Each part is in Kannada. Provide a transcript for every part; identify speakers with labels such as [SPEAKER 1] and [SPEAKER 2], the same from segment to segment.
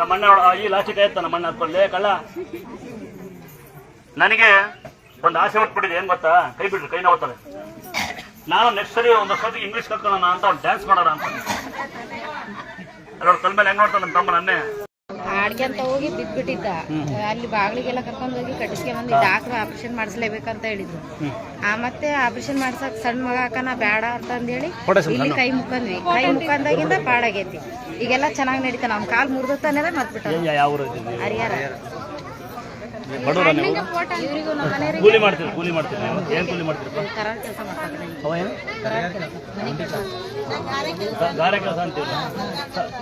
[SPEAKER 1] ನಮ್ಮ ಅಣ್ಣ ಈ ಲಾಸ್ಟಿಗೆ ಕೈ ಎತ್ತ ನಮ್ಮ ಅಣ್ಣ ಹತ್ಕೊಳ್ಳಿ ಕಳ್ಳ. ನನಗೆ ಒಂದು ಆಸೆ ಹೊಟ್ಬಿಟ್ಟಿದೆ, ಏನ್ ಗೊತ್ತಾ? ಕೈ ಬಿಡ್ರಿ, ಕೈ ನೋಡ್ತಾರೆ. ನಾನು ನೆಕ್ಸ್ಟ್ ಸರಿ ಒಂದು ಸತಿ ಇಂಗ್ಲೀಷ್ ಕಲ್ತ್ಕೊಳ್ಳೋಣ ಅಂತ ಒಂದು ಡ್ಯಾನ್ಸ್ ಮಾಡೋಣ ಅಂತ. ಅದ್ರ ಕಲ್ ಮೇಲೆ ಹೆಂಗ್ ನೋಡ್ತಾನೆ ನಮ್ಮ ತಮ್ಮ ನನ್ನೇ
[SPEAKER 2] ಆಡ್ಕೊಂತ ಹೋಗಿ ಬಿದ್ಬಿಟ್ಟಿದ್ದ. ಅಲ್ಲಿ ಬಾಗಿಲಿಗೆಲ್ಲ ಕರ್ಕೊಂಡು ಹೋಗಿ ಕಟ್ಟಿಸ್ಕೊಂಡ್ ಡಾಕ್ಟರ್ ಆಪರೇಷನ್ ಮಾಡಿಸ್ಲೇಬೇಕಂತ ಹೇಳಿದ್ರು. ಮತ್ತೆ ಆಪರೇಷನ್ ಮಾಡ್ಸಕ್ ಸಣ್ಣ ಮಗ ಹಾಕನ ಬೇಡ ಅಂತಂದೇಳಿ ಇಲ್ಲಿ ಕೈ ಮುಕ್ಕಂದ್ವಿ. ಕೈ ಮುಕ್ಕಂದಾಗಿಂದ ಪಾಡಾಗೈತಿ. ಈಗೆಲ್ಲ ಚೆನ್ನಾಗಿ ನಡೀತಾನ. ಅವ್ನ ಕಾಲ್ ಮುರಿದತ್ತಾನೆಲ್ಲ ಮತ್ಬಿಟ್ಟ. ಹರಿಹರ. ಇವರಿಗೂ ನಮ್ಮ ಮನೆಯವರಿಗೆ
[SPEAKER 1] ಕೂಲಿ ಮಾಡ್ತೀರಿ? ಕೂಲಿ ಮಾಡ್ತೀರಿ? ಏನ್ ಕೂಲಿ ಮಾಡ್ತೀರಿ?
[SPEAKER 2] ಕರಾರ್ ಕೆಲಸ ಮಾಡ್ತಾರೆ.
[SPEAKER 1] ಗಾರೆ ಕೆಲಸ ಅಂತೀವಿ.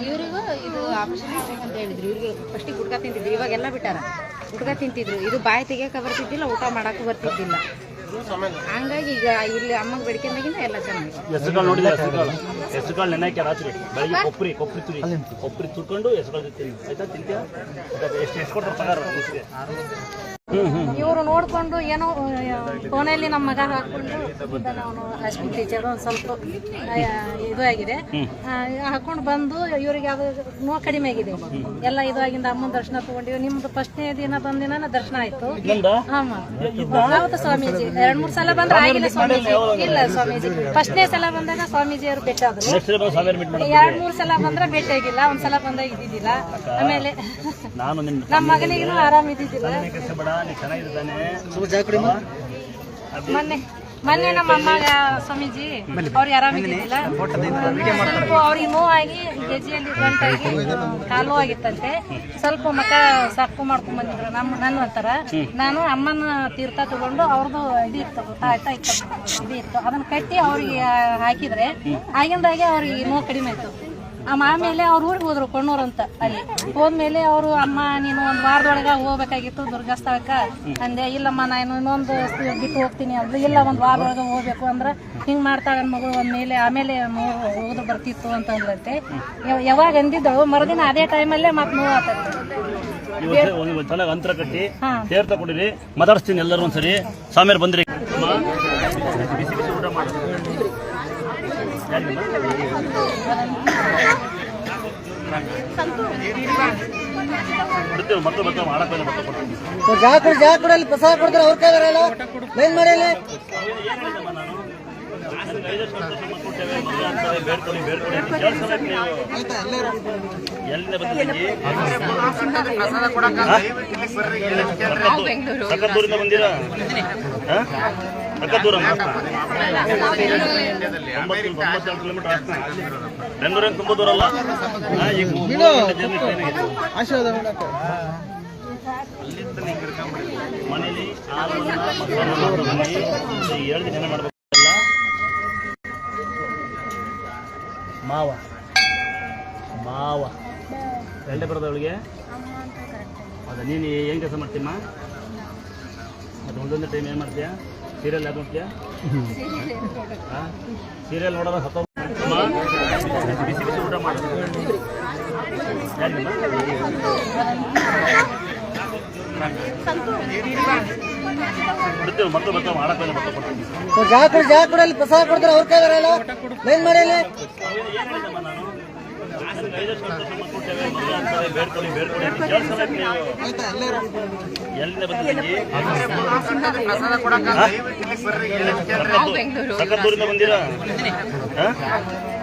[SPEAKER 2] ಇವರಿಗೂ ಇದು ಆಪರೇಷನ್ ಮಾಡ್ಬೇಕಂತ ಹೇಳಿದ್ರು. ಇವ್ರಿಗೆ ಫಸ್ಟಿಗೆ ಗುಟ್ಕಾ ತಿಂತಿದ್ರು, ಇವಾಗೆಲ್ಲ ಬಿಟ್ಟಾರ. ಗುಟ್ಕಾ ತಿಂತಿದ್ರು. ಇದು ಬಾಯಿ ತೆಗಿಯಕ್ಕೆ ಬರ್ತಿದ್ದಿಲ್ಲ, ಊಟ ಮಾಡಕ್ಕೂ ಬರ್ತಿದ್ದಿಲ್ಲ. ಹಂಗಾಗಿ ಈಗ ಇಲ್ಲಿ ಅಮ್ಮಗೆ ಬೆಡ್ಕೊಂಡಾಗಿಂದ ಎಲ್ಲ ಚೆನ್ನಾಗಿ.
[SPEAKER 1] ಹೆಸರುಗಳು ನೋಡಿದ್ರೆ ಹೆಸರುಗಳು ನೆನಕ್ಕೆ ರಾತ್ರಿ ಬೆಳಗ್ಗೆ ಕೊಬ್ಬರಿ ತುರ್ಕೊಂಡು ಹೆಸರುಗಳು ತಿಂತೀನಿ. ಆಯ್ತಾ? ತಿಂತೀಯ? ಎಷ್ಟು ಕೊಡ್ತಾರೆ ಪಗಾರ?
[SPEAKER 2] ಇವರು ನೋಡ್ಕೊಂಡು ಏನೋ ಫೋನಲ್ಲಿ ನಮ್ಮ ಮಗ ಹಾಕೊಂಡು ಅವನು ಅಶ್ವಿನ್ ಟೀಚರ್ ಒಂದು ಸ್ವಲ್ಪ ಇದು ಆಗಿದೆ ಹಾಕೊಂಡು ಬಂದು ಇವರಿಗೆ ಅದು ನೋವು ಕಡಿಮೆ ಆಗಿದೆ ಎಲ್ಲ. ಇದು ಆಗಿಂದ ಅಮ್ಮನ ದರ್ಶನ ತಗೊಂಡಿವಿ. ನಿಮ್ದು ಫಸ್ಟ್ನೇ ದಿನ ಬಂದಿನ ದರ್ಶನ ಆಯ್ತು. ಹೌದು ಸ್ವಾಮೀಜಿ. 2-3 ಸಲ ಬಂದ್ರೆ ಆಗಿಲ್ಲ ಸ್ವಾಮೀಜಿ. ಇಲ್ಲ ಸ್ವಾಮೀಜಿ, ಫಸ್ಟ್ನೇ ಸಲ ಬಂದಾಗ ಸ್ವಾಮೀಜಿ ಅವರು ಭೇಟಿ ಆದ್ರು. 2-3 ಸಲ ಬಂದ್ರೆ ಭೇಟಿ ಆಗಿಲ್ಲ. ಒಂದ್ಸಲ ಬಂದಾಗ ಇದ್ದಿದ್ದಿಲ್ಲ. ಆಮೇಲೆ ನಮ್ಮ ಮಗನಿಗೂ ಆರಾಮ ಇದ್ದಿದ್ದಿಲ್ಲ. ಮೊನ್ನೆ ನಮ್ಮ ಅಮ್ಮಗ ಸ್ವಾಮೀಜಿ ಅವ್ರಿಗೆ ಆರಾಮಿದ್ದಿಲ್ಲ. ಸ್ವಲ್ಪ ಅವ್ರಿಗೆ ನೋವಾಗಿ ಗೆಜ್ಜೆಯಲ್ಲಿ ಗಂಟಾಗಿ ಕಾಲು ಆಗಿತ್ತಂತೆ. ಸ್ವಲ್ಪ ಮಕ್ಕ ಸಾಕು ಮಾಡ್ಕೊಂಡ್ ಬಂದಿದ್ರು ನನ್ನ ಒಂಥರ. ನಾನು ಅಮ್ಮನ ತೀರ್ಥ ತಗೊಂಡು ಅವ್ರದ್ದು ಇದು ಇತ್ತು, ತಾಯ್ತ ಇತ್ತು, ಇದು ಇತ್ತು. ಅದನ್ನ ಕಟ್ಟಿ ಅವ್ರಿಗೆ ಹಾಕಿದ್ರೆ ಆಗಿಂದಾಗೆ ಅವ್ರಿಗೆ ನೋವು ಕಡಿಮೆ ಆಯ್ತು. ಆಮೇಲೆ ಅವ್ರ ಊರಿಗೆ ಹೋದ್ರು ಕೊಣ್ಣೂರ್ ಅಂತ. ಅಲ್ಲಿ ಹೋದ್ಮೇಲೆ ಅವರು ಅಮ್ಮ ನೀನು ಒಂದು ವಾರದೊಳಗ ಹೋಗ್ಬೇಕಾಗಿತ್ತು ದುರ್ಗಾಸ್ಥಳಕ್ಕ ಅಂದೆ. ಇಲ್ಲಮ್ಮ ನಾನು ಇನ್ನೊಂದು ಬಿಟ್ಟು ಹೋಗ್ತೀನಿ ಅಂದ್ರೆ ಇಲ್ಲ ಒಂದು ವಾರದೊಳಗ ಹೋಗ್ಬೇಕು ಅಂದ್ರೆ ಹಿಂಗ್ ಮಾಡ್ತಾಳ ಮಗಳು ಅಂದ್ಮೇಲೆ ಆಮೇಲೆ ಹೋದ್ರು ಬರ್ತಿತ್ತು ಅಂತಂದ್ರಂತೆ. ಯಾವಾಗ ಅಂದಿದ್ದಳು ಮರುದಿನ ಅದೇ ಟೈಮಲ್ಲೇ ಮತ್ತೆ ನೋವು
[SPEAKER 1] ಆಗ್ತದೆ. ಅಂತರ ಕಟ್ಟಿ ತೀರ್ಥ ಕೊಡಿರಿ, ಮಾತಾಡಿಸ್ತೀನಿ ಎಲ್ಲರೂ ಒಂದ್ಸರಿ. ಸ್ವಾಮಿಯರ್ ಬಂದ್ರಿ
[SPEAKER 3] ಜಾಕೂಡಲ್ಲಿ ಪ್ರಸಾದ ಕೊಡ್ತಾರೆ. ಅವ್ರ ಕೈಗಾರಲ್ಲ ಲೈನ್ ಮಾಡಿ
[SPEAKER 1] ಸಕತ್ತೂರಿಂದ ಬಂದಿರಾ? ಸಕತ್ತೂರ 94 ಕಿಲೋಮೀಟರ್ ಆಗ್ತಾ. ಬೆಂಗಳೂರಿಂದ ತುಂಬ ದೂರ ಅಲ್ಲ. ಮನೇಲಿ 7 ದಿನ ಮಾಡ್ಬೇಕಲ್ಲ. ಮಾವ ಎರಡೇ ಬರೋದ ಅವಳಿಗೆ. ಹೌದಾ? ನೀನು ಏನು ಕೆಲಸ ಮಾಡ್ತೀಯಮ್ಮ? ಅದು ಒಂದೊಂದೇ ಟೈಮ್ ಏನು ಮಾಡ್ತೀಯಾ? ಸೀರಿಯಲ್ ಯಾವ್ದು ನೋಡ್ತೀಯಾ? ಸೀರಿಯಲ್ ನೋಡೋದ ಬಿಸಿ ಬಿಸಿ ಊಟ ಮಾಡಿ. ಬಿಡ್ತೀವಿ ಮತ್ತೆ ಬರ್ತಾವೆ ಮಾಡಕ್ಕೆ.
[SPEAKER 3] ಜಾಕೂಡಲ್ಲಿ ಪ್ರಸಾದ ಕೊಡ್ತಾರೆ. ಅವ್ರ ಕೈಗಾರಲ್ಲ ಲೈನ್ ಮಾಡಿ.
[SPEAKER 1] ಎಲ್ಲಿಂದ ಬಂದಿದ್ದೀವಿ? ಸಕತ್ತೂರಿಂದ ಬಂದಿರಾ?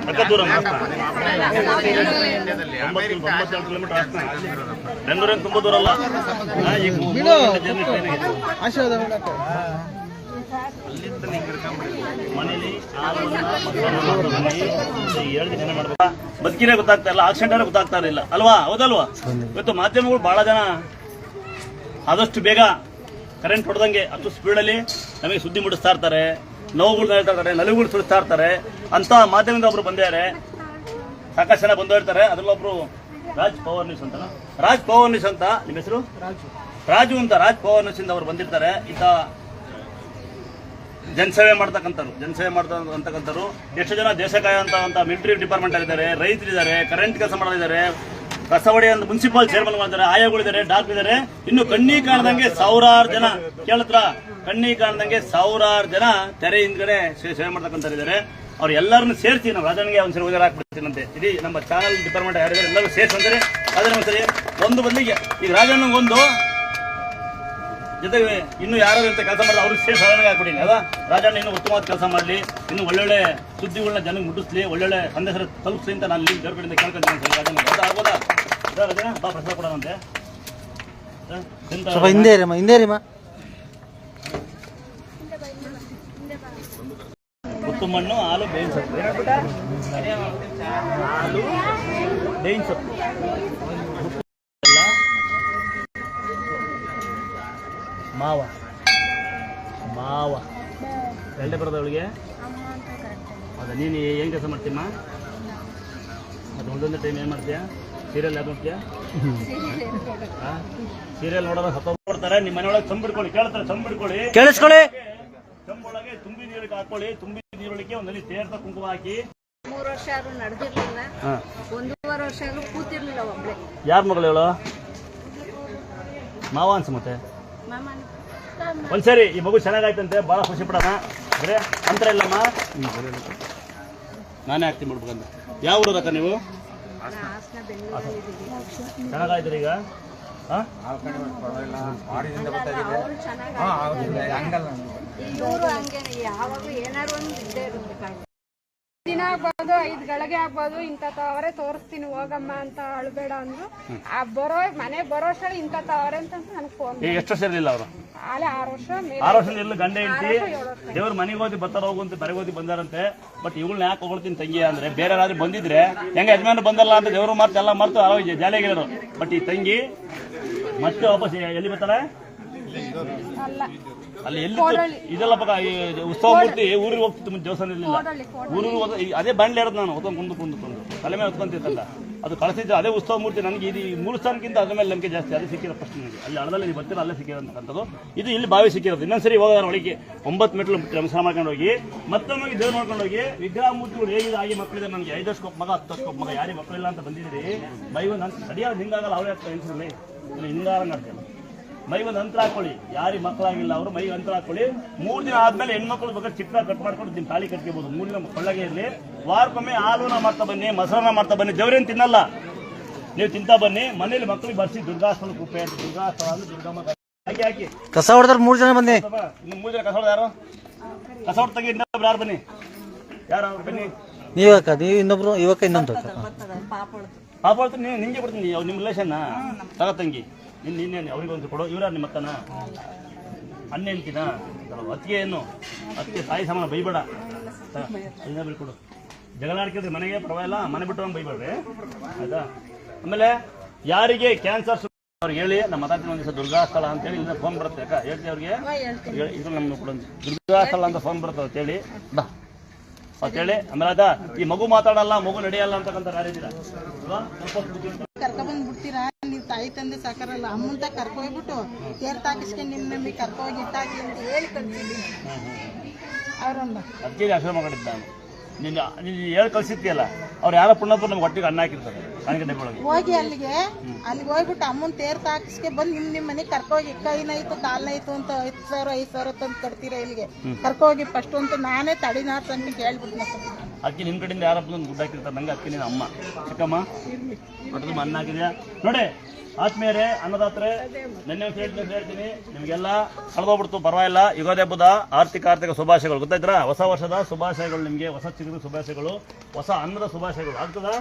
[SPEAKER 1] ಸಕತ್ತೂರ 94 ಕಿಲೋಮೀಟರ್ ಆಗ್ತಾ. ಬೆಂಗಳೂರಿಂದ ತುಂಬ ದೂರ ಅಲ್ಲ. ಮನೇಲಿ 7 ದಿನ ಮಾಡ್ಬೇಕು. ಬದುಕಿನೇ ಗೊತ್ತಾಗ್ತಾ ಇಲ್ಲ, ಆಕ್ಸಿಡೆಂಟ್ ಗೊತ್ತಾಗ್ತಾ ಇರಲಿಲ್ಲ ಅಲ್ವಾ? ಹೌದಲ್ವಾ? ಇವತ್ತು ಮಾಧ್ಯಮಗಳು ಬಹಳ ಜನ ಆದಷ್ಟು ಬೇಗ ಕರೆಂಟ್ ಹೊಡೆದಂಗೆ ಅಷ್ಟು ಸ್ಪೀಡಲ್ಲಿ ನಮಗೆ ಸುದ್ದಿ ಮುಡಿಸ್ತಾ ಇರ್ತಾರೆ, ನೋವುಗಳು ಹೇಳ್ತಾ ಇರ್ತಾರೆ, ನಲಿವುಗಳು ಸುಡಿಸ್ತಾ ಇರ್ತಾರೆ. ಅಂತ ಮಾಧ್ಯಮದಿಂದ ಒಬ್ರು ಬಂದಿದ್ದಾರೆ, ಸಾಕಷ್ಟು ಜನ ಬಂದು ಇರ್ತಾರೆ. ಅದ್ರಲ್ಲೊಬ್ರು ರಾಜ್ ಪವರ್ ನ್ಯೂಸ್ ಅಂತ. ರಾಜ್ ಪವರ್ ನ್ಯೂಸ್ ಅಂತ ನಿಮ್ಮ ಹೆಸರು? ರಾಜು ಅಂತ. ರಾಜ್ ಪವರ್ ನ್ಯೂಸ್ ಇಂದ ಅವ್ರು ಬಂದಿರ್ತಾರೆ. ಇಂಥ ಜನಸೇವೆ ಮಾಡ್ತಕ್ಕಂಥವ್ರು ಎಷ್ಟು ಜನ ದೇಶ ಕಾಯುವಂತ ಮಿಲಿಟರಿ ಡಿಪಾರ್ಟ್ಮೆಂಟ್ ಆಗಿದ್ದಾರೆ, ರೈತರಿದ್ದಾರೆ, ಕರೆಂಟ್ ಕೆಲಸ ಮಾಡೋರಿದ್ದಾರೆ, ಕಸವಡಿ ಅಂತ ಮುನ್ಸಿಪಲ್ ಚೇರ್ಮನ್ ಮಾಡಿದ್ದಾರೆ, ಆಯಾಗಳಿದ್ದಾರೆ, ಡಾಕ್ಟರ್ ಇದ್ದಾರೆ. ಇನ್ನು ಕಣ್ಣಿ ಕಾಣದಂಗೆ ಸಾವಿರಾರು ಜನ ಕೇಳತ್ರ ಕಣ್ಣಿ ಕಾಣದಂಗೆ ಸಾವಿರಾರು ಜನ ತೆರೆ ಹಿಂದ್ಗಡೆ ಸೇವೆ ಮಾಡ್ತಕ್ಕಂಥವ್ರಿದ್ದಾರೆ. ಅವ್ರು ಎಲ್ಲರನ್ನು ಸೇರಿಸಿ ನಾವು ರಾಜನಿಗೆ ಒಂದ್ಸರಿ ಹಾಕ್ಬಿಡ್ತೀನಂತೆ. ಇಡೀ ನಮ್ಮ ಚಾನಲ್ ಡಿಪಾರ್ಟ್ಮೆಂಟ್ ಯಾರಿದ್ದಾರೆ ಎಲ್ಲರೂ ಸೇರಿಸಿ ಅಂತಾರೆ. ಅದನ್ನ ಒಂದ್ಸರಿ ಒಂದು ಬದಲಿಗೆ ಈಗ ರಾಜಣ್ಣಗೊಂದು ಜೊತೆಗೆ ಇನ್ನು ಯಾರು ಅಂತ ಕೆಲಸ ಮಾಡಿದ್ರೆ ಅವ್ರಿಗೆ ಸೇರಿ ಸಾಧನೆಗೆ ಹಾಕ್ಬಿಡಿ ಅದ ರಾಜಣ್ಣ ಇನ್ನೂ ಉತ್ತಮವಾದ ಕೆಲಸ ಮಾಡಲಿ, ಇನ್ನು ಒಳ್ಳೊಳ್ಳೆ ಸುದ್ದಿಗಳನ್ನ ಜನಕ್ಕೆ ಮುಟ್ಟಿಸ್ಲಿ, ಒಳ್ಳೊಳ್ಳೆ ಸಂದೇಶ ತಲುಪಿಸಿ ಅಂತ ನಾನು ದೇವ್ರ ಕಡೆಯಿಂದ ಕೇಳ್ಕೊಂತೀನಿ. ರಾಜಣ್ಣ ಆಗ್ಬೋದಾ? ರಾಜಣ್ಣ ಬಾ ಪ್ರಶ್ನೆ ಕೊಡೋಣಂತೆ. ಉತ್ತು ಮಣ್ಣು, ಹಾಲು, ಬೇವಿನ ಸೊಪ್ಪು. ಹಾಲು, ಬೇವಿನ ಸೊಪ್ಪು, ಮಾವ ಮಾವ ಎರಡೇ ಬರೋದು ಅವಳಿಗೆ. ಹೌದಾ, ನೀನು ಏನು ಕೆಲಸ ಮಾಡ್ತೀಯಮ್ಮ? ಅದು ಒಂದೊಂದು ಟೈಮ್ ಏನು ಮಾಡ್ತೀಯ? ಸೀರಿಯಲ್ ಯಾವ್ದು ನೋಡ್ತೀಯ? ಸೀರಿಯಲ್ ನೋಡೋದು ಕೊಡ್ತಾರೆ. ನಿಮ್ಮ ಮನೆಯೊಳಗೆ ಚಂಬಿಡ್ಕೊಳ್ಳಿ, ಕೇಳ್ತಾರೆ ಚಂಬಿಡ್ಕೊಳ್ಳಿ, ಕೇಳಿಸ್ಕೊಳ್ಳಿ. ಚಂಬೊಳಗೆ ತುಂಬಿ ನೀರಿಗೆ ಹಾಕೊಳ್ಳಿ. ತುಂಬಿ ನೀರೊಳಗೆ ಒಂದಲ್ಲಿ ತೇರ್ತ ಕುಂಕುಮ ಹಾಕಿ.
[SPEAKER 2] 3 ವರ್ಷ ಆದ್ರೂ ನಡೆದಿರ್ಲಿಲ್ಲ, 1.5 ವರ್ಷ ಆದ್ರೂ ಕೂತಿರ್ಲಿಲ್ಲ ಒಬ್ಳೆ.
[SPEAKER 1] ಯಾರ ಮಗಳು ಹೇಳು? ಮಾವ ಅನ್ಸ ಮತ್ತೆ ಒಂದ್ಸರಿ ಈ ಮಗು ಚೆನ್ನಾಗಾಯ್ತಂತೆ, ಭಾಳ ಖುಷಿ ಪಡೋಣ. ಬರೇ ಅಂತರ ಇಲ್ಲಮ್ಮ, ನಾನೇ ಆಗ್ತೀನಿ ಮಾಡ್ಬೇಕಂತ. ಯಾವ ಊರದಕ್ಕ ನೀವು? ಚೆನ್ನಾಗಾಯ್ತು ಈಗ.
[SPEAKER 4] ದಿನ ಆಗ್ಬೋದು, 5 ಗಳಿಗೆ ಆಗ್ಬೋದು, ಇಂಥ ತವರೇ ತೋರಿಸ್ತೀನಿ ಹೋಗಮ್ಮ ಅಂತ ಅಳ್ಬೇಡ ಅಂದ್ರು. ಆ ಮನೆಗೆ ಬರೋಷ್ಟರಲ್ಲಿ ಇಂಥ ತವರೇ ಅಂತ ನನಗೆ ಫೋನ್.
[SPEAKER 1] ಎಷ್ಟು ವರ್ಷ ಇರಲಿಲ್ಲ ಅವರು?
[SPEAKER 4] ಆಲೆ 6 ವರ್ಷ.
[SPEAKER 1] 6 ವರ್ಷ ಇಲ್ಲ ಗಂಡ ಹೆಂಡತಿ ದೇವ್ರ ಮನೆಗೆ ಹೋಗಿ ಬರ್ತಾರ ಹೋಗುವಂತೆ ಬರೆಗೆ ಹೋಗಿ ಬಂದಾರಂತೆ. ಬಟ್ ಇವ್ಳನ್ನ ಯಾಕೆ ಹೊಗಳ್ತೀನಿ ತಂಗಿ ಅಂದ್ರೆ, ಬೇರೆ ಯಾರಾದ್ರೂ ಬಂದಿದ್ರೆ ಹೆಂಗೆ ಯಜಮಾನ ಬಂದಲ್ಲ ಅಂತ ದೇವ್ರು ಮಾರ್ತು ಎಲ್ಲ ಮಾರ್ತು ಆರೋಗ್ಯ ಜಾಲಿಯಾಗಿರೋರು. ಬಟ್ ಈ ತಂಗಿ ಮತ್ತೆ ವಾಪಸ್ ಎಲ್ಲಿ ಬರ್ತಾರೆ? ಅಲ್ಲಿ ಎಲ್ಲಿ ಇದೆಲ್ಲ ಪಕ್ಕ ಉತ್ಸವ ಮೂರ್ತಿ ಊರಿಗೆ ಹೋಗ್ತಿತ್ತು, ಮುಂಚೆ ದೇವಸ್ಥಾನ ಇರಲಿಲ್ಲ. ಊರಿಗೆ ಅದೇ ಬಂಡ್ಲಿ ಇರೋದು ನಾನು ಹೊತ್ಕೊಂಡು ತಲೆ ಮೇಲೆ ಹೊತ್ಕೊಂತಿತ್ತಲ್ಲ, ಅದು ಕಳಿಸಿದ್ದು ಅದೇ ಉತ್ಸವ ಮೂರ್ತಿ. ನನಗೆ ಇದು 3 ಸ್ಥಾನಕ್ಕಿಂತ ಅದ್ರ ಮೇಲೆ ನಂಬಿಕೆ ಜಾಸ್ತಿ. ಅದೇ ಸಿಕ್ಕಿರೋ ಫಸ್ಟ್ ನನಗೆ. ಅಲ್ಲಿ ಹಳದಲ್ಲಿ ಬರ್ತೀರ ಅಲ್ಲೇ ಸಿಕ್ಕಿರೋಂಥದ್ದು. ಇದು ಇಲ್ಲಿ ಬಾವಿ ಸಿಕ್ಕಿರೋದು. ಇನ್ನೊಂದ್ಸರಿ ಹೋಗೋದ್ರ ಒಳಗೆ 9 ಮೆಟ್ಲು ನಮಸ್ಕಾರ ಮಾಡ್ಕೊಂಡು ಹೋಗಿ ಮತ್ತೊಮ್ಮೆ ದೇವ್ರು ಮಾಡ್ಕೊಂಡು ಹೋಗಿ ವಿಗ್ರಹ ಮೂರ್ತಿಗಳು ಹೇಗಿದೆ ಆಗಿ ಮಕ್ಕಳಿದೆ. ನನಗೆ 5 ವರ್ಷಕ್ಕೆ ಮಗ 10 ವರ್ಷಕ್ಕೆ ಮಗ ಯಾರಿಗೆ ಮಕ್ಕಳಿಲ್ಲ ಅಂತ ಬಂದಿದ್ದೀರಿ. ಮೈ ಒಂದು ಅಂತ ಸರಿಯಾಗಿ ಹಿಂಗಾಗಲ್ಲ, ಅವರೇ ಆಗ್ತಾರೆ ಎನ್ಸಲ್ಲಿ ಹಿಂಗಾರ ಮಾಡ್ತಾರೆ. ಮೈ ಒಂದು ಅಂತರ ಹಾಕೊಳ್ಳಿ, ಯಾರಿಗೆ ಮಕ್ಕಳಾಗಿಲ್ಲ ಅವರು ಮೈ ಅಂತರ ಹಾಕೊಳ್ಳಿ. 3 ದಿನ ಆದ್ಮೇಲೆ ಹೆಣ್ಮಕ್ಳು ಬೇಕಾದ್ರೆ ಚಿತ್ರ ಕಟ್ ಮಾಡ್ಕೊಂಡು ನಿಮ್ಮ ತಾಳಿ ಕಟ್ಕೋಬಹುದು. 3 ದಿನ ಕೊಳ್ಳಗೆ ಇರಲಿ. ವಾರಕ್ಕೊಮ್ಮೆ ಹಾಲುನ ಮಾಡ್ತಾ ಬನ್ನಿ, ಮೊಸರನ್ನ ಮಾಡ್ತಾ ಬನ್ನಿ. ದೇವ್ರೇನು ತಿನ್ನಲ್ಲ, ನೀವು ತಿಂತಾ ಬನ್ನಿ. ಮನೇಲಿ ಮಕ್ಕಳಿಗೆ ಬರ್ಸಿ ದುರ್ಗಾಸ್ಥಳ ಕುಪ್ಪೆ ಅಂತ. ದುರ್ಗಾಸ್ಥಳ ಅಂದ್ರೆ ದುರ್ಗಮ್ಮ ಹಾಕಿ ಹಾಕಿ
[SPEAKER 3] ಕಸ ಹೊಡೆದ್ರೆ 3 ಜನ ಬನ್ನಿ.
[SPEAKER 1] ಇನ್ನು 3 ಜನ ಕಸ ಹೊಡೆದ ಯಾರು? ಕಸ ಹೊಡೆದ ತೆಗಿ ಇನ್ನೊಬ್ರು ಯಾರು ಬನ್ನಿ? ಯಾರು ಬನ್ನಿ?
[SPEAKER 3] ನೀವಕ್ಕ, ನೀವು ಇನ್ನೊಬ್ರು, ಇವಕ್ಕ ಇನ್ನೊಂದು
[SPEAKER 1] ಪಾಪ ಹೇಳ್ತೀನಿ. ನಿಂಗೆ ಬಿಡ್ತೀನಿ, ನಿಮ್ಮ ರಿಲೇಷನ್ನ ತಗ ತಂಗಿ. ನಿನ್ನೇನು ಅವ್ರಿಗೆ ಒಂದು ಕೊಡೋ. ಇವರ ನಿಮ್ಮ ಅಕ್ಕನ ಅಣ್ಣ ಹೇಳ್ತೀನ ಅತ್ತಿಗೆ ಏನು? ಅತ್ತಿಗೆ ತಾಯಿ ಸಮಾನ ಬೈಬೇಡ, ಅದನ್ನ ಬೀಳ್ಕೊಡು. ಜಗಳ ಆಡ್ಕಿದ್ರಿ ಮನೆಗೆ ಪರವಾಗಿಲ್ಲ, ಮನೆ ಬಿಟ್ಟು ಬೈಬೇಡ್ರಿ ಆಯ್ತಾ. ಆಮೇಲೆ ಯಾರಿಗೆ ಕ್ಯಾನ್ಸರ್ ಅವ್ರಿಗೆ ಹೇಳಿ, ನಮ್ಮ ಮಾತಾಡ್ತೀನಿ ಒಂದು ದಿವಸ ದುರ್ಗಾಸ್ಥಳ ಅಂತೇಳಿ ಇಲ್ಲ ಫೋನ್ ಬರುತ್ತೆ. ಯಾಕೆ ಹೇಳ್ತೀವಿ ಅವ್ರಿಗೆ? ಇದು ನಮ್ಮ ಕೂಡ ದುರ್ಗಾಸ್ಥಳ ಅಂತ ಫೋನ್ ಬರುತ್ತೆ ಅಂತೇಳಿ ಬಾ ಅಂತೇಳಿ. ಆಮೇಲೆ ಆಯ್ತಾ, ಈ ಮಗು ಮಾತಾಡಲ್ಲ, ಮಗು ನಡೆಯಲ್ಲ ಅಂತಕ್ಕಂಥ ಕಾರ್ಯದಿಲ್ಲ.
[SPEAKER 5] ಕರ್ಕೊಂಡ್ ಬಿಡ್ತೀರಾ ನೀವು? ತಾಯಿ ತಂದೆ ಸಾಕಾರಲ್ಲ, ಅಮ್ಮಂತ ಕರ್ಕೊಯ್ಬಿಟ್ಟು ತೇರ್ ತಾಕಿಸ್ಕೊಂಡು ನಿಮ್ಮಿ ಕರ್ಕೋಗಿ ಇಟ್ಟಾಕಿ ಅಂತ ಹೇಳಿ ಕಳ್ಸಿದ್ದೀನಿ ಅವ್ರನ್ನ.
[SPEAKER 1] ಅದಕ್ಕೆ ಆಶ್ರಮ ಮಾಡಿದ್ದ ನಾನು. ನೀನು ಹೇಳಿ ಕಳ್ಸಿರ್ತೀಯಲ್ಲ, ಅವ್ರು ಯಾರೋ ಪುಣ್ಯಪುರ ನಮ್ಗೆ ಹೊಟ್ಟಿಗೆ ಅನ್ನ ಹಾಕಿರ್ತಾರೆ ಕಾಣಿಕೆ ಒಳಗೆ.
[SPEAKER 5] ಹೋಗಿ ಅಲ್ಲಿಗೆ ಹೋಗ್ಬಿಟ್ಟು ಅಮ್ಮನ್ ತೇರ್ ತಾಕಿಸ್ಕೆ ಬಂದು ನಿಮ್ಮ ಮನೆಗೆ ಕರ್ಕೋಗಿ ಕೈನಾಯ್ತು ಕಾಲ್ನಾಯ್ತು ಅಂತ 5,000 ತಂದು ಕಟ್ತೀರಾ ಇಲ್ಲಿಗೆ ಕರ್ಕೋಗಿ ಫಸ್ಟ್ ಅಂತ ನಾನೇ ತಡಿನಾರ್ ಅಂತ ಹೇಳ್ಬಿಟ್ಟು.
[SPEAKER 1] ಅದಕ್ಕೆ ನಿನ್ನ ಕಡೆಯಿಂದ ಯಾರಪ್ಪ ದುಡ್ಡು ಹಾಕಿರ್ತಾರೆ ನಂಗೆ. ಅದಕ್ಕೆ ನೀನು ಅಮ್ಮ ಚಿಕ್ಕಮ್ಮ ಹೊಟ್ಟೆ ಅನ್ನ ಹಾಕಿದ್ಯಾ ನೋಡಿ. ಆತ್ಮೀಯರೇ, ಅನ್ನದಾತ್ರೆ, ನೆನ್ನೆ ಹೇಳ್ತೀನಿ ನಿಮಗೆಲ್ಲ ಕಳೆದೋಗ್ಬಿಡ್ತು, ಪರವಾಗಿಲ್ಲ. ಯುಗಾದಿ ಹಬ್ಬದ ಆರ್ಥಿಕ ಶುಭಾಶಯಗಳು ಗೊತ್ತಾಯ್ತಾ? ಹೊಸ ವರ್ಷದ ಶುಭಾಶಯಗಳು ನಿಮಗೆ, ಹೊಸ ಚಿಗುರು ಶುಭಾಶಯಗಳು, ಹೊಸ ಅನ್ನದ ಶುಭಾಶಯಗಳು. ಆಗ್ತದಾ?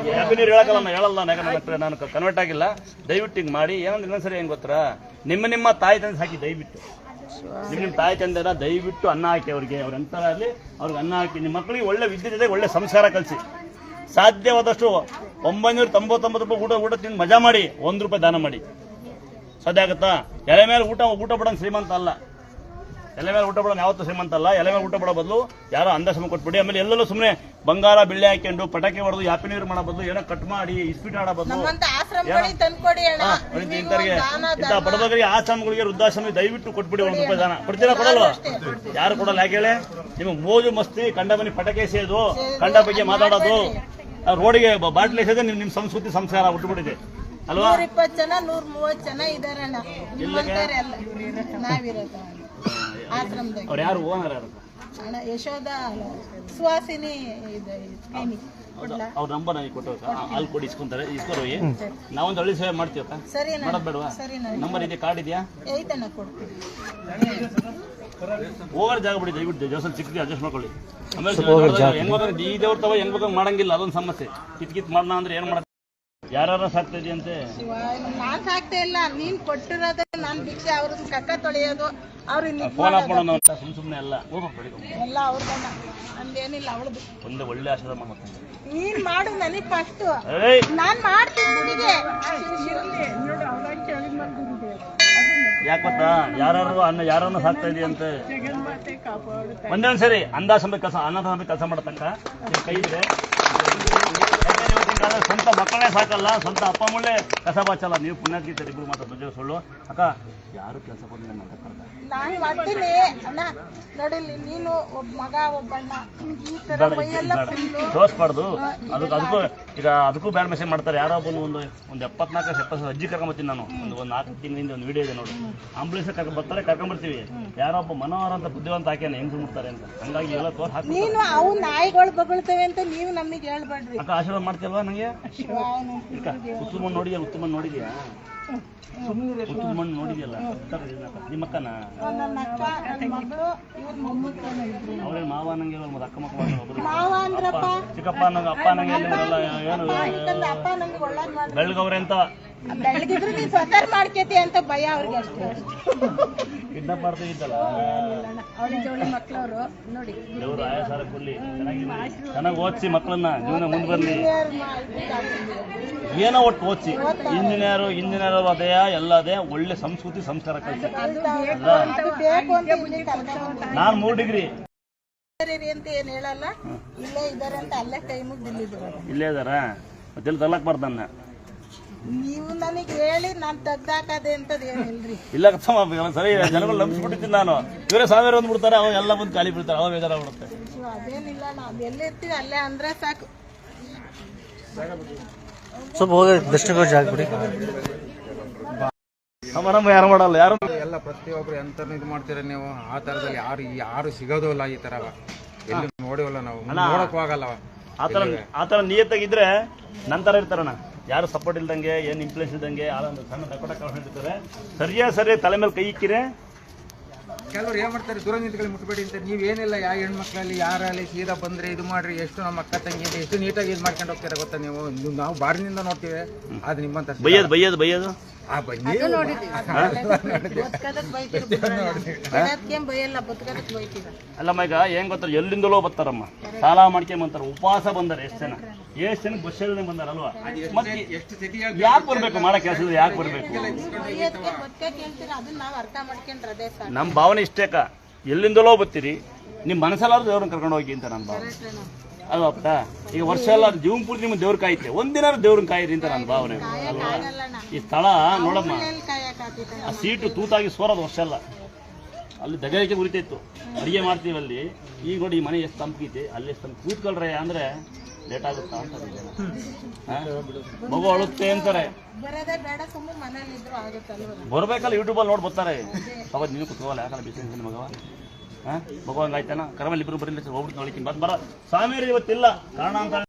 [SPEAKER 1] ಹ್ಯಾಪಿ ನ್ಯೂ ಇಯರ್ ಹೇಳಕ್ಕಲ್ಲ, ನಾನು ಹೇಳಲ್ಲ, ಯಾಕಂದ್ರೆ ನಾನು ಕನ್ವರ್ಟ್ ಆಗಿಲ್ಲ. ದಯವಿಟ್ಟು ಹಿಂಗೆ ಮಾಡಿ. ಏನಂದ್ರೆ ಇನ್ನೊಂದ್ಸರಿ ಹೆಂಗೆ ಗೊತ್ತಾ, ನಿಮ್ಮ ತಾಯಿ ತಂದೆ ಹಾಕಿ ದಯವಿಟ್ಟು ನಿಮ್ಮ ತಾಯಿ ತಂದೆನ ದಯವಿಟ್ಟು ಅನ್ನ ಹಾಕಿ ಅವ್ರಿಗೆ. ಅವ್ರ ಎಂತರ ಆಗಲಿ ಅವ್ರಿಗೆ ಅನ್ನ ಹಾಕಿ. ನಿಮ್ಮ ಮಕ್ಕಳಿಗೆ ಒಳ್ಳೆ ವಿದ್ಯೆ ಜೊತೆಗೆ ಒಳ್ಳೆ ಸಂಸ್ಕಾರ ಕಲಿಸಿ. ಸಾಧ್ಯವಾದಷ್ಟು 999 ರೂಪಾಯಿ ಊಟ ತಿಂದು ಮಜಾ ಮಾಡಿ, 1 ರೂಪಾಯಿ ದಾನ ಮಾಡಿ. ಸಾಧ್ಯ ಆಗುತ್ತಾ? ಎಲೆ ಮೇಲೆ ಊಟ ಬಿಡೋಣ ಶ್ರೀಮಂತ ಅಲ್ಲ. ಎಲೆ ಮೇಲೆ ಊಟ ಬಿಡೋಣ ಯಾವತ್ತೂ ಶ್ರೀಮಂತ ಅಲ್ಲ. ಎಲೆ ಮೇಲೆ ಊಟ ಬಿಡೋ ಬದಲು ಯಾರೋ ಅಂದಾಶ್ರಮ ಕೊಟ್ಬಿಡಿ. ಆಮೇಲೆ ಎಲ್ಲರೂ ಸುಮ್ಮನೆ ಬಂಗಾರ ಬೆಳ್ಳಿ ಹಾಕೊಂಡು ಪಟಾಕಿ ಹೊಡೆದು ಹ್ಯಾಪಿ ನ್ಯೂ ಇಯರ್ ಮಾಡೋ ಬದಲು ಏನೋ ಕಟ್ ಮಾಡಿ ಇಸ್ಪೀಟ್ ಆಡೋ ಬದಲು ಇಂಥ ಬಡಬಗರಿಗೆ ಆಶ್ರಮಗಳಿಗೆ ವೃದ್ಧಾಶ್ರಮ ದಯವಿಟ್ಟು ಕೊಟ್ಬಿಡಿ. 1 ರೂಪಾಯಿ ದಾನ ಕೊಡ್ತೀರಾ? ಕೊಡಲ್ವಾ? ಯಾರು ಕೊಡಲ್ಲ. ಯಾಕೆ ಹೇಳಿ? ನಿಮಗೆ ಮೋಜು ಮಸ್ತಿ, ಕಂಡ ಬನ್ನಿ ಪಟಾಕಿ ಎಸೆಯೋದು, ಕಂಡ ಬಗ್ಗೆ ಮಾತಾಡೋದು, ರೋಡಿಗೆ ಬಾಟ್ಲಿ ಎಸೆಯೋದು ನಿಮ್ಮ ಸಂಸ್ಕೃತಿ ಸಂಸ್ಕಾರ ಹುಟ್ಟುಬಿಟ್ಟಿದೆ ಅಲ್ವಾ?
[SPEAKER 5] 120 ಜನ 130 ಜನ ಇದಾರಣ್ಣ. ನಾವಿರೋದು ಆಶ್ರಮದಾಗ.
[SPEAKER 1] ಅವ್ರು ಯಾರು ಓನರ್ ಯಾರು?
[SPEAKER 5] ಅಣ್ಣ ಯಶೋಧ ಸುವಾಸಿನಿ ಇದು ಕ್ಲಿನಿಕ್ ಕೊಡ್ಲಾ?
[SPEAKER 1] ಅವ್ರ ನಂಬರ್ ನನಗೆ ಕೊಟ್ಟು ಅಲ್ಲಿ ಕೊಡಿ ಇಸ್ಕೊಂತಾರೆ ಇಸ್ಕೊರೋಗಿ ನಾವೊಂದು ಹಳ್ಳಿ ಸೇವೆ ಮಾಡ್ತೀವಕ್ಕ
[SPEAKER 5] ಸರಿ
[SPEAKER 1] ಮಾಡೋದು ಬೇಡವಾ? ನಂಬರ್ ಇದೆ, ಕಾರ್ಡ್ ಇದೆಯಾ?
[SPEAKER 5] ಐತಣ್ಣ ಕೊಡ್ತೀನಿ.
[SPEAKER 1] ಓವರ್ ಜಾಗ ಬಿಡಿ ದಯವಿಟ್ಟು ದೇವಸ್ಥಾನ ಚಿಕ್ಕದಿ ಅಡ್ಜಸ್ಟ್ ಮಾಡ್ಕೊಳ್ಳಿ. ಆಮೇಲೆ ಹೆಂಗ್ ಈ ದೇವ್ರ ತವ ಹೆಂಗ್ ಬೇಕಾಗ ಮಾಡಂಗಿಲ್ಲ, ಅದೊಂದು ಸಮಸ್ಯೆ. ಕಿತ್ ಮಾಡೋಣ ಅಂದ್ರೆ ಏನ್ ಮಾಡ ಯಾರು ಸಾಕ್ತಾ ಇದೆಯಂತೆ?
[SPEAKER 5] ನಾನ್ ಸಾಕ್ತಾ ಇಲ್ಲ, ನೀನ್ ಕೊಟ್ಟಿರೋದೇ ನಾನ್ ಭಿಕ್ಷೆ. ಅವ್ರನ್ನ ಕಕ್ಕ ತೊಳೆಯೋದು, ಅವ್ರ
[SPEAKER 1] ಫೋನ್ ಆಫ್ ಮಾಡೋಣ ಸುಮ್ಮನೆ ಎಲ್ಲ
[SPEAKER 5] ಎಲ್ಲ ಅವ್ರದಣ್ಣ, ನಂದೇನಿಲ್ಲ ಅವಳದು.
[SPEAKER 1] ಒಂದೇ ಒಳ್ಳೆ ಆಶೀರ್ವಾದ ಮಾಡ್ತೀನಿ.
[SPEAKER 5] ನೀನ್ ಮಾಡು ನನಗ್ ಫಸ್ಟ್, ನಾನ್ ಮಾಡ್ತೀನಿ ಗುಡಿಗೆ.
[SPEAKER 1] ಯಾಕೆ ಗೊತ್ತಾ, ಯಾರನ್ನ ಸಾಕ್ತಾ ಇದೆಯಂತೆ. ಒಂದೊಂದ್ ಸರಿ ಅಂದಾಸಂಬ ಕೆಲಸ ಅನಾಥ ಕೆಲಸ ಮಾಡತಕ್ಕ ಕೈ ಇದೆ. ಸ್ವಂತ ಮಕ್ಕಳೇ ಸಾಕಲ್ಲ, ಸ್ವಂತ ಅಪ್ಪ ಅಮ್ಮಳೇ ಕಸ ಬಾಚಲ್ಲ. ನೀವು ಪುಣ್ಯಾತ್ಗಿರ್ತಾರೆ ಇಬ್ರು ಮಾತ್ರ ದುಡ್ಡು ಸುಳ್ಳು ಅಕ್ಕ. ಯಾರು ಕೆಲಸ ಬಂದಿಲ್ಲ
[SPEAKER 5] ನಾನು ಮಾಡ್ತೀನಿ ಅಣ್ಣ. ನೋಡಿಲ್ಲಿ ನೀನು ಒಬ್ಬ ಮಗ ಒಬ್ಬಣ್ಣ, ಈ ತರ ಮೈಯೆಲ್ಲ
[SPEAKER 1] ತೋರಿಸ್ಬಾರ್ದು. ಅದಕ್ಕೂ ಬ್ಯಾಡ್ ಮೆಸೇಜ್ ಮಾಡ್ತಾರೆ. ಯಾರೋ ಒಂದು 74-70 ಅಜ್ಜಿ ಕರ್ಕೊಂಬರ್ತೀನಿ ನಾನು. ಒಂದು 4 ತಿಂಗಳಿಂದ ಒಂದು ವಿಡಿಯೋ ಇದೆ ನೋಡಿ. ಆಂಬುಲೆನ್ಸ್ ಕರ್ಕೊಂಬರ್ತೀವಿ. ಯಾರೊಬ್ಬ ಮನೋಹರ ಅಂತ ಬುದ್ಧಿವಂತ ಹಾಕ್ಯಾನೆ ಹೆಂಗ್ ಮುಟ್ತಾರೆ ಅಂತ. ಹಂಗಾಗಿ ಎಲ್ಲ ತೋರ್ ಹಾಕಿ
[SPEAKER 5] ನೀನು ಅವು ನಾಯಿಗಳು ಬಗಳ್ತೇವೆ ಅಂತ ನೀವು ನಮಗೆ ಹೇಳ್ಬೇಡ್ರಿ.
[SPEAKER 1] ಅಕ್ಕ ಆಶೀರ್ವಾದ ಮಾಡ್ತೀಲ್ವಾ ನನಗೆ? ಉತ್ತಮ ನೋಡಿದ್ಯಾ? ಉತ್ತಮ ನೋಡಿದ್ಯಾ? ನೋಡಿದ್ಯಲ್ಲ ನಿಮ್ಮ ಅಕ್ಕನ? ಅವ್ರೇನು ಮಾವ ಅನ್ನಂಗೆ ಮತ್ತೆ ಅಕ್ಕ ಮಕ್ಕಳು ಚಿಕ್ಕಪ್ಪ ಅನ್ನಂಗೆ ಅಪ್ಪ ಅನ್ನಂಗೆ ಏನು ಬೆಳಗವ್ರೆ ಅಂತ
[SPEAKER 5] ಬೆಳಗಿದ್ರೆ ನೀನ್ ಸ್ವತಃ ಮಾಡ್ಕೇತಿ ಅಂತ ಭಯ ಅವ್ರಿಗೆ ಅಷ್ಟೇ.
[SPEAKER 1] ಕಿಡ್ನಾಪ್ ಮಾಡ್ತಾ ಇದ್ದಲ್ಲ
[SPEAKER 5] ಜೋಳಿ ಮಕ್ಳವ್ರು ನೋಡಿ.
[SPEAKER 1] ದೇವ್ರು ಆಯಾಸಾರ ಕೊಡ್ಲಿ, ಚೆನ್ನಾಗಿ ಓದಿಸಿ ಮಕ್ಕಳನ್ನ, ಜೀವನ ಮುಂದೆ ಬರ್ಲಿ. ಏನೋ ಒಟ್ಟು ಓದಿಸಿ ಇಂಜಿನಿಯರ್ ಅದೇ ಎಲ್ಲ ಅದೇ ಒಳ್ಳೆ ಸಂಸ್ಕೃತಿ ಸಂಸ್ಕಾರ ಕಲಿಸಿ. ನಾನು 3 ಡಿಗ್ರಿ
[SPEAKER 5] ಅಂತ ಏನ್ ಹೇಳಲ್ಲ, ಇಲ್ಲೇ ಇದಾರೆ ಅಂತ ಅಲ್ಲೇ ಟೈಮಿಗೆ ದಿಲ್ಲಿದ್ರು.
[SPEAKER 1] ಇಲ್ಲೇ ಇದಾರ ಮತ್ತೆ ತಗೊಳಕ್ ನನ್ನ
[SPEAKER 5] ನೀವು ನನಗೆ ಹೇಳಿ ನಾನ್ ತೆಗ್ದಾಕದೆ ಅಂತದ್ ಏನಿಲ್ರಿ.
[SPEAKER 1] ಇಲ್ಲ ಸರಿ, ಜನಗಳು ನಂಬಿಸ್ಬಿಟ್ಟಿದ್ದೀನಿ ನಾನು. ಇವರೇ 1000 ಒಂದ್ ಬಿಡ್ತಾರೆ, ಅವಾಗ ಎಲ್ಲ ಬಂದು ಖಾಲಿ ಬಿಡ್ತಾರೆ, ಅವಾಗ ಬೇಜಾರಾಗ್ಬಿಡುತ್ತೆ.
[SPEAKER 5] ಅದೇನಿಲ್ಲ, ನಾವ್ ಎಲ್ಲಿರ್ತೀವಿ ಅಲ್ಲೇ ಅಂದ್ರೆ ಸಾಕು.
[SPEAKER 3] ಸ್ವಲ್ಪ ಹೋಗಿ ದರ್ಶನ ಜಾಗ ಬಿಡಿ.
[SPEAKER 1] ಸಮಾರಂಭ ಯಾರು ಮಾಡಲ್ಲ, ಯಾರು
[SPEAKER 6] ಎಲ್ಲ ಪ್ರತಿಯೊಬ್ರು ಎಂತ ಇದು ಮಾಡ್ತೀರ ನೀವು. ಆ ತರದಲ್ಲಿ ಯಾರು ಸಿಗೋದು ಇಲ್ಲ. ಈ ತರ ಎಲ್ಲಿ ನೋಡಿವಲ್ಲ ನಾವು, ನೋಡಕ್ ಆಗಲ್ಲ.
[SPEAKER 1] ಆತರ ನಿಯತ್ತಾಗಿದ್ರೆ ನಂತರ ಇರ್ತಾರಣ್ಣ. ಯಾರು ಸಪೋರ್ಟ್ ಇಲ್ದಂಗೆ, ಏನು ಇನ್ಫ್ಲೂಯೆನ್ಸ್ ಇಲ್ದಂಗೆ ಒಂದು ಸಣ್ಣ ತಕೊಟ ಕಳ್ಕೊಂಡಿರ್ತಾರೆ. ಸರಿ ತಲೆ ಮೇಲೆ ಕೈ ಇಕ್ಕಿರೆ
[SPEAKER 6] ಕೆಲವ್ರು ಏನ್ ಮಾಡ್ತಾರೆ, ದುರಂಜಿತಗಳಿಗೆ ಮುಟ್ಬೇಡಿ ಅಂತ. ನೀವೇನಿಲ್ಲ, ಯಾವ ಹೆಣ್ಮಕ್ಳಲ್ಲಿ ಯಾರಲ್ಲಿ ಸೀದಾ ಬಂದ್ರೆ ಇದು ಮಾಡ್ರಿ. ಎಷ್ಟು ನಮ್ಮ ಅಕ್ಕ ತಂಗಿ ಇದೆ, ಎಷ್ಟು ನೀಟಾಗಿ ಇದು ಮಾಡ್ಕೊಂಡು ಹೋಗ್ತೀರಾ ಗೊತ್ತಾ ನೀವು. ನಾವು ಬಾರಿನಿಂದ ನೋಡ್ತೀವಿ, ಅದು ನಿಮ್ಮಂತ
[SPEAKER 1] ಬೈಯೋದು
[SPEAKER 6] ಬನ್ನಿ.
[SPEAKER 1] ಅಲ್ಲಮ್ಮ, ಈಗ ಏನ್ ಗೊತ್ತಾರ, ಎಲ್ಲಿಂದಲೋ ಬರ್ತಾರಮ್ಮ, ಸಾಲ ಮಾಡ್ಕೊಂಬಂತಾರ, ಉಪವಾಸ ಬಂದಾರೆ. ಎಷ್ಟು ಜನ ಬಸ್ ಬಂದಾರಲ್ವಾ? ಮತ್ತೆ ಯಾಕೆ ಬರ್ಬೇಕು ಮಾಡೋ ಕೆಲಸದ? ಯಾಕೆ ಬರ್ಬೇಕು? ನಮ್ಮ ಭಾವನೆ ಇಷ್ಟೇಕ. ಎಲ್ಲಿಂದಲೋ ಬರ್ತೀರಿ, ನಿಮ್ಮ ಮನಸ್ಸಲ್ಲಾದ್ರೂ ದೇವ್ರನ್ನ ಕರ್ಕೊಂಡು ಹೋಗಿ ಅಂತ ನನ್ನ ಭಾವನೆ ಅಲ್ವಾ ಪುಟ್ಟ? ಈಗ ವರ್ಷ ಎಲ್ಲ ಜೀವನ ಪೂರ್ತಿ ನಿಮ್ಗೆ ದೇವ್ರ ಕಾಯುತ್ತೆ, ಒಂದಿನ ದೇವ್ರನ್ನ ಕಾಯಿರಿ ಅಂತ ನನ್ನ ಭಾವನೆ ಅಲ್ವಾ? ಈ ಸ್ಥಳ ನೋಡಮ್ಮ, ಆ ಸೀಟು ತೂತಾಗಿ ಸೋರೋದು ವರ್ಷ ಎಲ್ಲ. ಅಲ್ಲಿ ದಗರಿಕೆ ಉರಿತಿತ್ತು, ಅಡುಗೆ ಮಾಡ್ತೀವಿ ಅಲ್ಲಿ. ಈಗ ನೋಡಿ ಈ ಮನೆ ಎಷ್ಟು ತಂಪೈತಿ, ಅಲ್ಲಿ ಎಷ್ಟು ತಂಪು. ಕೂತ್ಕೊಳ್ರೆ ಅಂದ್ರೆ ಲೇಟ್ ಆಗುತ್ತಾ ಅಂತ ಮಗು ಅಳುತ್ತೆ ಅಂತಾರೆ. ಬರ್ಬೇಕಲ್ಲ, ಯೂಟ್ಯೂಬಲ್ಲಿ ನೋಡಿ ಬರ್ತಾರೆ. ಅವಾಗ ನೀನು ಕುತ್ಕೋಲ್ಲ, ಯಾಕಂದ್ರೆ ಬಿಸಿ ಮಗವ ಮಗು ಹಂಗಾಯ್ತಾನ ಕರಮಲ್ಲಿ ಇಬ್ಬರು ಬರಲಿಲ್ಲ, ಹೋಗ್ಬಿಟ್ಟು ನೋಡ್ಲಿಕ್ಕೆ ಬರ ಸ್ವಾಮಿಯರು ಇವತ್ತಿಲ್ಲ ಕಾರಣ ಅಂತ